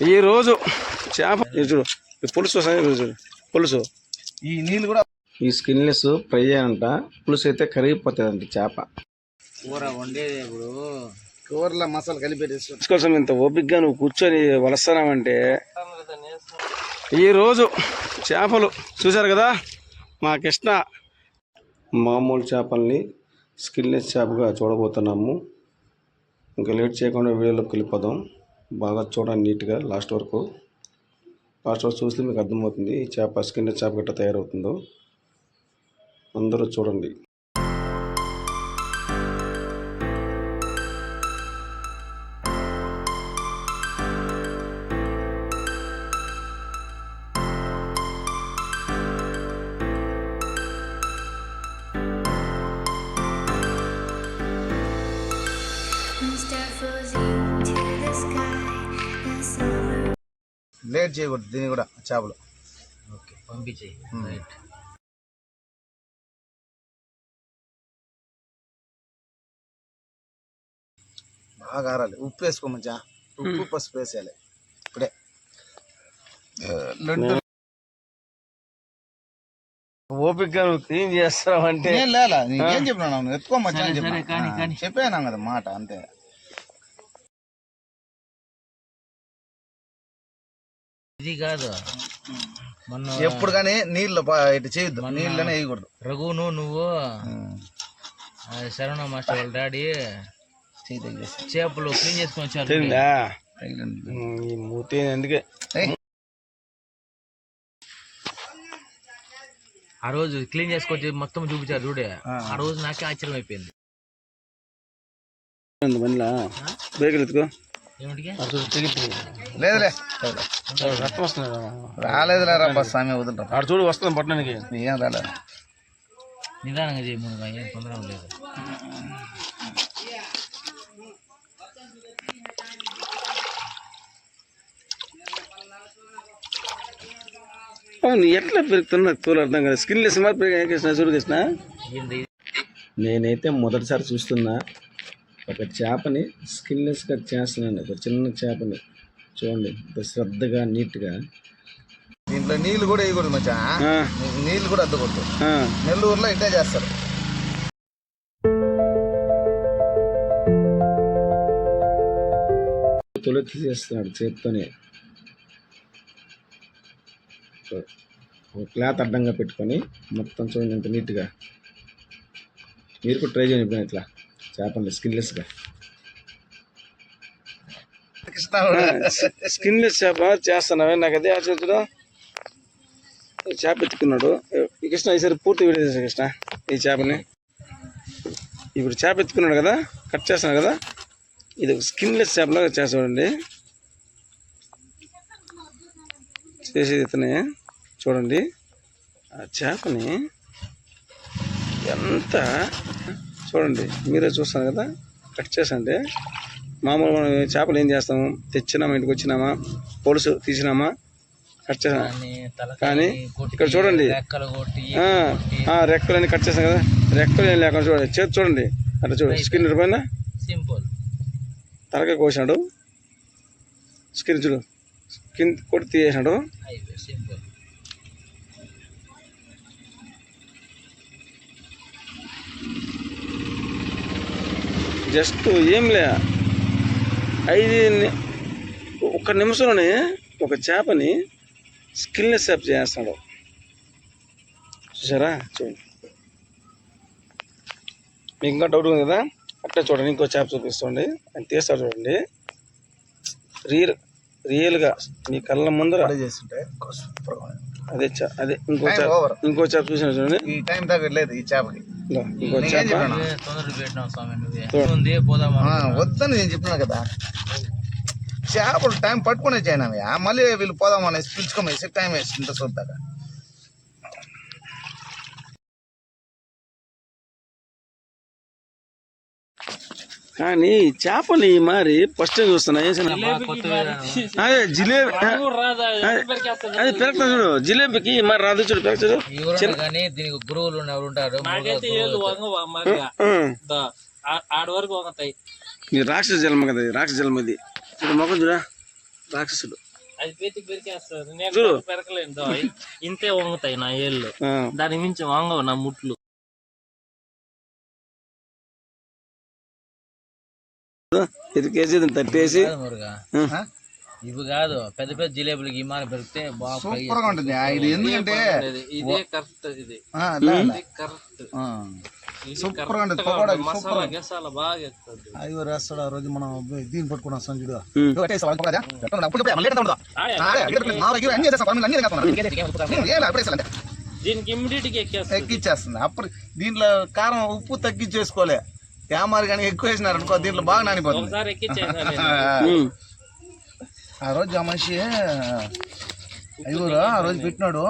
ఈరోజు చేప చూడు పులుసు చూడు పులుసు ఈ నీళ్ళు కూడా ఈ స్కిన్లెస్ ఫ్రై అంట, పులుసు అయితే కరిగిపోతుంది అంట చేప. కూర వండేది ఇప్పుడు కూరలో మసాలా కలిపేసి కోసం ఇంత ఓపిక్గా నువ్వు కూర్చొని వలస్తానావంటే. ఈరోజు చేపలు చూశారు కదా, మా కృష్ణ మామూలు చేపల్ని స్కిన్లెస్ చేపగా చూడబోతున్నాము. ఇంకా లేట్ చేయకుండా వీడియోలోకి వెళ్ళిపోదాం. బాగా చూడండి నీట్గా లాస్ట్ వరకు చూస్తే మీకు అర్థమవుతుంది ఈ చేప స్కిన్లెస్ చేప గట్ట తయారవుతుందో. అందరూ చూడండి. లేట్ చేయకూడదు దీన్ని కూడా చేపలు. ఓకే పంపించేయి. బాగా ఆరాలి. ఉప్పు వేసుకో మంచిగా, ఉప్పు పసుపు వేసేయాలి ఇప్పుడే. ఓపికగా నువ్వు క్లీన్ చేస్తావు అంటే లేదా నీకేం చెప్పినా ఎత్తుకో మంచిగా చెప్పాను కదా మాట అంతే. ఇది కాదు ఎప్పుడు కానీ నీళ్ళు ఇటు చేయొద్దు, నీళ్ళనే వేయకూడదు. రఘును నువ్వు శరవణ మాస్టర్ వాళ్ళ డాడీ చేపలు క్లీన్ చేసుకొని వచ్చారు. అందుకే ఆ రోజు క్లీన్ చేసుకొచ్చి మొత్తం చూపించారు చూడే. ఆ రోజు నాకే ఆశ్చర్యం అయిపోయింది. లేదులే రాలేదులే రా స్వామి వదులుతా. ఆడు చూడు వస్తుంది పట్టణానికి. ఏం రాలేదు, నిదానంగా చేయముగా, ఏం తొందర లేదు. ఎట్లా పెరుగుతున్నా తోలు అర్థం కదా. స్కిన్లెస్ మాత్రం చూడు కృష్ణ. నేనైతే మొదటిసారి చూస్తున్నా ఒక చేపని స్కిన్లెస్గా చేస్తున్నాను. ఒక చిన్న చేపని చూడండి శ్రద్ధగా నీట్గా. దీంట్లో నీళ్ళు కూడా వేయకూడదు మచ్చా, నీళ్ళు కూడా అద్దకూడదు. నెల్లూరులో ఇట్టే చేస్తారు. తొలి తీసేస్తున్నాడు చేత్తోనే. ఒక క్లాత్ అడ్డంగా పెట్టుకొని మొత్తం చూడండి ఎంత నీట్గా. మీరు కూడా ట్రై చేయండి ఇట్లా చేపలు స్కిన్లెస్గా. స్కిన్లెస్ చేప చేస్తున్నావే, నాకు అదే ఆచరించడం. చేప ఎత్తుకున్నాడు ఈ కృష్ణ. ఈసారి పూర్తి వీడియో చేశాను కృష్ణ. ఈ చేపని ఇప్పుడు చేప ఎత్తుకున్నాడు కదా, కట్ చేస్తున్నాడు కదా. ఇది స్కిన్లెస్ చేపలాగా చేస్తాడండి. చేసేది ఇతనే. చూడండి ఆ చేపని ఎంత చూడండి, మీరే చూస్తాను కదా. కట్ చేసంటే మామూలు మనం చేపలు ఏం చేస్తాము, తెచ్చినామా, ఇంటికి వచ్చినామా, పొలుసు తీసినామా, కట్ చేసామా. కానీ ఇక్కడ చూడండి రెక్కలన్నీ కట్ చేస్తాం కదా, రెక్కలు ఏం లేకుండా చూడండి చేతి చూడండి అట్లా చూడండి. స్కిన్ పైన సింపుల్ తలకాయ కోసినాడు, స్కిన్ చూడు స్కిన్ కొట్టి తీసేసినాడు. జస్ట్ ఏం లే 1 నిమిషంలోనే ఒక చేపని స్కిన్లెస్ చేప చేస్తాడు. చూసారా చూడండి. మీకు ఇంకా డౌట్ ఉంది కదా, అట్లా చూడండి. ఇంకో చేప చూపిస్తుంది, అది తీస్తాడు చూడండి. రియల్గా మీ కళ్ళ ముందర చేస్తుంటే అదే అదే ఇంకో చేప చూసిన చూడండి. ఈ టైం తగ్గట్లేదు ఈ చేపకి. ఇంకో చేప వద్దని నేను చెప్పినా కదా. చేపలు టైం పట్టుకునే చేయనవి, మళ్ళీ వీళ్ళు పోదామని పిలుచుకోమేసి టైం వేసి ఇంత చూద్దాక. కానీ చేపలు మరి ఫస్ట్ టైం చూస్తున్నా. అదే జిలేబీ అది పెరగతా చూడు, జిలేబీకి మరి రాదు చూడు పెరగదు. గురువులు ఉంటారు రాక్షస జన్మ కదా, రాక్షస జన్మ ఇది. చూడు మొఖం చూడా రాక్షసుడు. అది పెరికేస్తారు. నేను చూడు. పెరకలేదు, ఇంతే వంగుతాయి నా ఏళ్ళు, ఆ, దానికి మించి వంగవు నా ముట్లు. ఇది కేజీ తట్టేసి కాదు మురుగా, ఇవి కాదు పెద్ద పెద్ద జిలేబులకి ఇమాన పెరిగితే బాగా సూపర్ గా ఉంటుంది ఇది. ఎందుకంటే ఇదే కరెక్ట్, ఇది కరెక్ట్, సూపర్ గా ఉంటుంది. పకోడా మసాలా గసాలా బాగా ఎత్తుంది. అయ్యో వేస్తాడు. ఆ రోజు మనం దీన్ని పట్టుకున్నాం సంజుడు. దీనికి ఇమ్మీడియట్ గా ఎక్కిచ్చేస్తుంది. అప్పుడు దీంట్లో కారం ఉప్పు తగ్గించేసుకోలే. యామారు కానీ ఎక్కువ వేసినారు అనుకో దీంట్లో బాగా నానిపోతుంది. ఒకసారి ఎక్కిచ్చేసాను. ఆ రోజు ఆ మనిషి అయ్యూరు ఆ రోజు పెట్టినాడు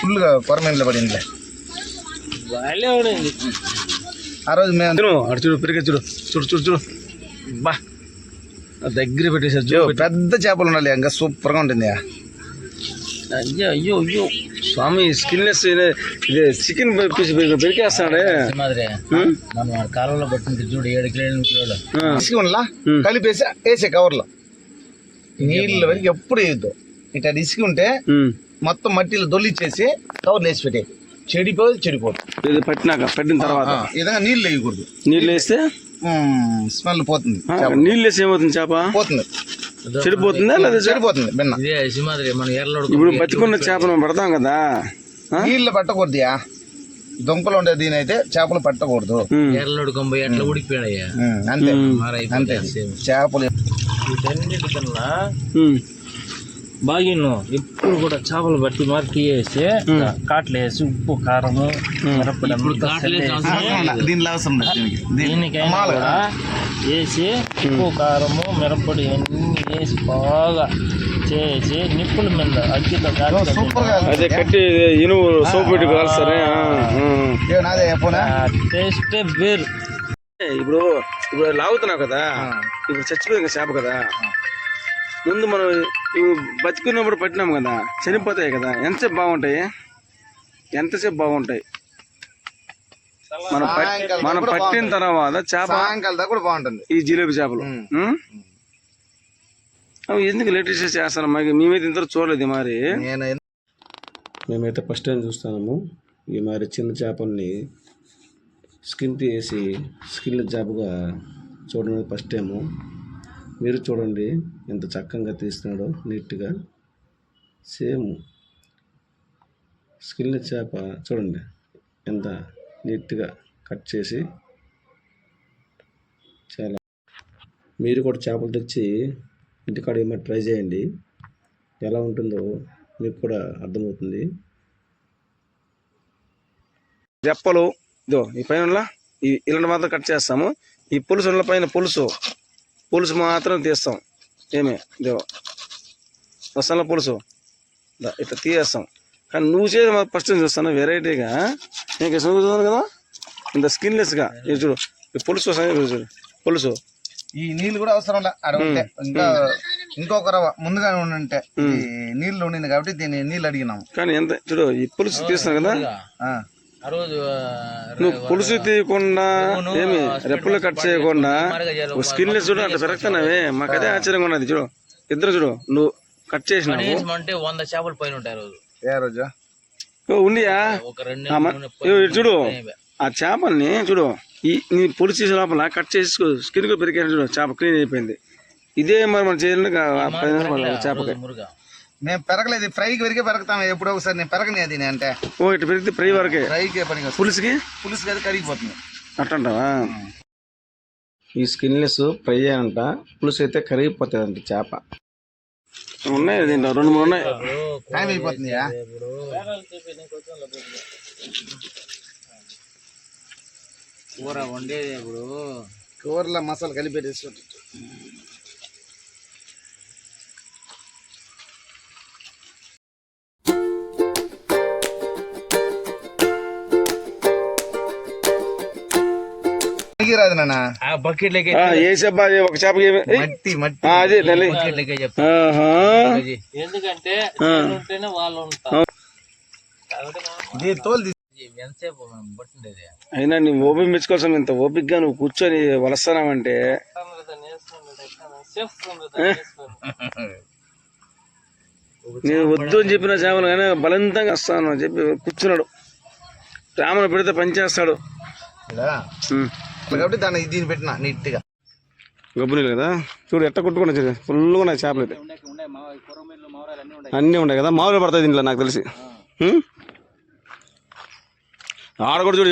ఫుల్ గా కొరమేంట్లో పడింది. బాగా ఉండింది ఆ రోజు మేము అటు చూడు పెరిగే చూడు చూడు చూడు చూడు బా దగ్గర పెట్టేసారు. పెద్ద చేపలు ఉండాలి ఇంకా సూపర్ గా ఉంటుంది. అయ్యో అయ్యో అయ్యో స్వామి స్కిన్లెస్ ఇది చికెన్ పీస్ పెరికేస్తాడే మాదిరి. మనం కాలంలో పట్టింది చూడు 7 కిలోలు 8 కిలోలు ఇసుక కలిపేసి వేసే కవర్లో నీళ్ళ వరకు ఎప్పుడు వేయద్దు. ఇట్లా ఇసుక ఉంటే మొత్తం మట్టిలో దొల్లిచ్చేసి కవర్లు వేసి పెట్టే చెడిపోదు. ఇది పట్టిన తర్వాత ఈ విధంగా నీళ్ళు వేయకూడదు. నీళ్ళు వేస్తే స్మెల్ పోతుంది. నీళ్ళు వేస్తే ఏమవుతుంది చేప? పోతుంది, చెడిపోతుందా లేదా? చెడిపోతుంది బిన్న. ఇదే సింహాద్రి మనం ఎర్రలోడు ఇప్పుడు బతికున్న చేపను పెడతాం కదా, నీళ్ళు పట్టకూడదు. దుంపలు ఉండే దీని అయితే చేపలు పట్టకూడదు. ఎర్రలోడు కొంబై అట్లా ఉడికిపోయాడయ్యా. అంతే అంతే చేపలు వీటన్నిటికన్నా బాగా ఎప్పుడు కూడా చేపలు బట్టి మార్కి వేసి కాట్లు వేసి ఉప్పు కారము దీనిలో అవసరం లేదు. దీనికైనా కూడా వేసి ఉప్పు కారము మిరప్పొడి అన్ని వేసి బాగా చేసి నిప్పుల మీద అగ్గితో సూపర్ గా అదే కట్టి ఇనుము సోపు పెట్టి కాల్స్తారే టేస్ట్ వేరు. ఇప్పుడు ఇప్పుడు లాగుతున్నావు కదా, ఇప్పుడు చచ్చిపోయింది చేప కదా, ముందు మనం ఇవి బతికున్నప్పుడు పట్టినాం కదా, చనిపోతాయి కదా, ఎంతసేపు బాగుంటాయి? మనం పట్టిన తర్వాత చేప సాయంకాలం దాకా కూడా బాగుంటుంది ఈ జిలేబీ చేపలు. అవి ఎందుకు లేటెస్ట్ చేస్తాను? మేమైతే ఇంతవరకు చూడలేదు. మరి మేమైతే ఫస్ట్ టైం చూస్తున్నాము ఈ మరి చిన్న చేపల్ని స్కిన్ తీసి స్కిన్ చేపగా చూడడం ఫస్ట్ టైము. మీరు చూడండి ఎంత చక్కగా తీస్తున్నాడో, నీట్గా సేమ్ స్కిన్ చేప చూడండి ఎంత నీట్గా కట్ చేసి. చాలా మీరు కూడా చేపలు తెచ్చి ఇంటికాడ ఏమైనా ట్రై చేయండి, ఎలా ఉంటుందో మీకు కూడా అర్థమవుతుంది. రెప్పలు ఇదో ఈ పైన ఇలాంటి మాత్రం కట్ చేస్తాము. ఈ పులుసు పైన పులుసు మాత్రం తీస్తాం. ఏమే ఇదో మసాలా పులుసు ఇట్లా తీసేస్తాం. కానీ నువ్వు చేసి ఫస్ట్ టైం చూస్తాను వెరైటీగా. నీకు చూస్తున్నాను కదా ఇంత స్కిన్లెస్గా. ఇది చూడు ఈ పులుసు చూడు పులుసు. ఈ నీళ్ళు కూడా అవసరం ఉంటే ఇంకా ఇంకొక రవ్వ ముందుగా ఉంటే నీళ్ళు ఉండింది కాబట్టి దీన్ని నీళ్ళు అడిగినాము. కానీ ఎంత చూడు ఈ పులుసు తీస్తాను కదా, నువ్వు పులుసు తీయకుండా ఏమి రెప్పలు కట్ చేయకుండా స్కిన్లెస్ చూడు అట్లా పెరుగుతున్నావే. మాకు అదే ఆశ్చర్యంగా ఉన్నది. చూడు ఇద్దరు చూడు నువ్వు కట్ చేసినావు అంటే 100 చేపలు పైన ఉంటాయి రోజు. ఏ రోజు ఉండియా చూడు ఆ చేపల్ని చూడు నీ పులుసు చేసే లోపల కట్ చేసి స్కిన్ కూడా పెరిగాను చూడు, చేప క్లీన్ అయిపోయింది. ఇదే మరి మనం చేయాలి చేపకి. మేము పెరగలేదు, ఫ్రైకి వరకే పెరుగుతాం. ఎప్పుడో ఒకసారి నేను పెరగని అది అంటే ఇటు పెరిగితే ఫ్రై వరకే, ఫ్రైకే పని. పులుసుకి అది కరిగిపోతుంది అట్టంటావా? ఈ స్కిన్లెస్ ఫ్రై అంట, పులుసు అయితే కరిగిపోతుంది అంట చేప. ఉన్నాయి దీంట్లో 2-3 ఉన్నాయి. టైం అయిపోతుంది. కూర వండేది ఇప్పుడు కూరలో మసాలా కలిపేసి రాదు నాన్న బకెట్ లెక్క ఒక చేపకి మట్టి అదే తల్లి. బకెట్ లెక్క చెప్తా. ఎందుకంటే ఉంటేనే వాళ్ళు ఉంటారు. తోలు ఎంతసేపు మనం పట్టిండేది అయినా నీ ఓపిక మెచ్చుకోవాల్సిన ఇంత ఓపికగా నువ్వు కూర్చొని వలస్తానావంటే నేను వద్దు అని చెప్పిన చేపలు కానీ బలవంతంగా వస్తాను అని చెప్పి కూర్చున్నాడు. ప్రేమను పెడితే పనిచేస్తాడు. ఇలా కాబట్టి దీన్ని పెట్టిన నీట్గా గబ్బు నీళ్ళు కదా చూడు ఎట్ట కొట్టుకున్నా ఫుల్గా ఉన్నాయి చేపలు అయితే అన్నీ ఉన్నాయి కదా. మామూలు పడతాయి దీంట్లో నాకు తెలిసి. ఆడ కూడా చూడు